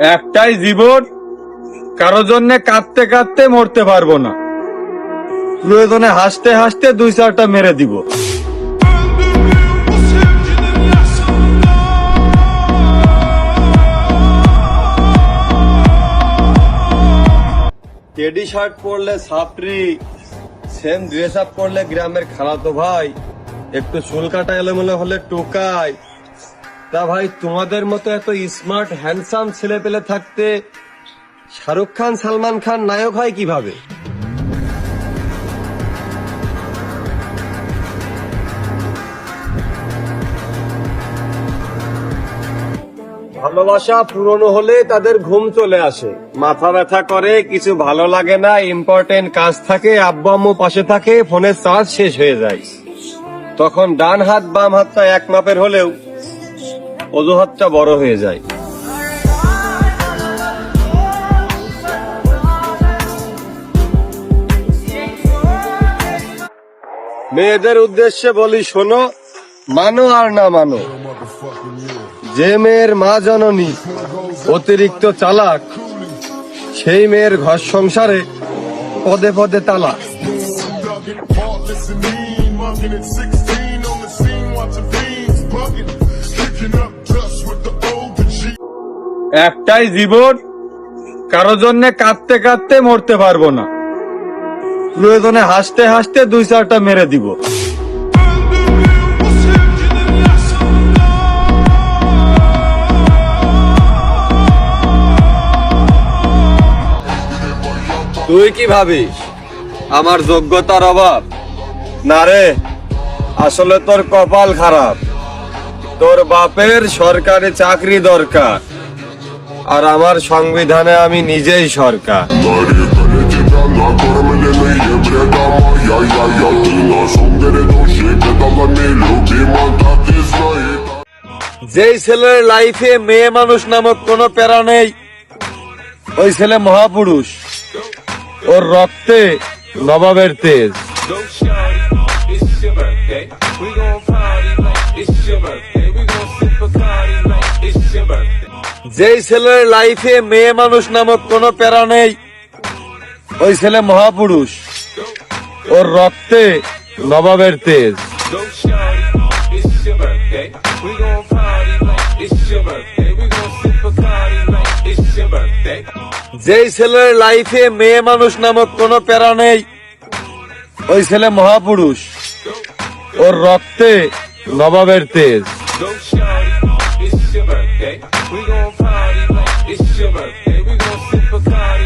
একটাই জীবন, কারো জন্য কাঁদতে কাঁদতে মরতে পারবো না। প্রয়োজনে হাসতে হাসতে 2-4টা মেরে দিব। টেডি শার্ট পরলে ছাত্রী, সেম ড্রেস আপ করলে গ্রামের খালাতো ভাই, একটু চুল কাটা এলোমেলো হলে টোকাই। তা ভাই, তোমাদের মতো এত স্মার্ট হ্যান্ডসাম ছেলে পেলে থাকতে শাহরুখ খান সালমান খান নায়ক হয় কিভাবে? ভালোবাসা পুরনো হলে তাদের ঘুম চলে আসে, মাথা ব্যথা করে, কিছু ভালো লাগে না, ইম্পর্টেন্ট কাজ থাকে, আব্বু আম্মু পাশে থাকে, ফোনের চার্জ শেষ হয়ে যায়। তখন ডান হাত বাম হাতটা এক মাপের হলেও অজুহাতটা বড় হয়ে যায়। মেয়েদের উদ্দেশ্যে বলি, শোনো, মানো আর না মানো, যে মেয়ের মা জননী অতিরিক্ত চালাক, সেই মেয়ের ঘর সংসারে পদে পদে তালাক। একটাই জীবন, কারো জন্য কাঁদতে কাঁদতে মরতে পারবো না। প্রয়োজনে হাসতে হাসতে 2-4টা মেরে দিব। তুই কি ভাবিস আমার যোগ্যতার অভাব? না রে, আসলে তোর কপাল খারাপ। তোর বাপের সরকারি চাকরি দরকার, আর আমার সংবিধানে আমি নিজেই সরকার। যেই ছেলের লাইফে মেয়ে মানুষ নামক কোনো প্যারা নেই, ওই ছেলে মহাপুরুষ। ওর রক্তে নবাবের তেজ। যেই ছেলের লাইফে মেয়ে মানুষ নামক কোনো প্যারা নেই, ওই ছেলে মহাপুরুষ। ওর রক্তে নবাবের তেজ। যেই ছেলের লাইফে মেয়ে মানুষ নামক কোনো প্যারা নেই, ওই ছেলে মহাপুরুষ। ওর রক্তে নবাবের তেজ। We gon' party like it's your birthday. We gon' sip Bacardi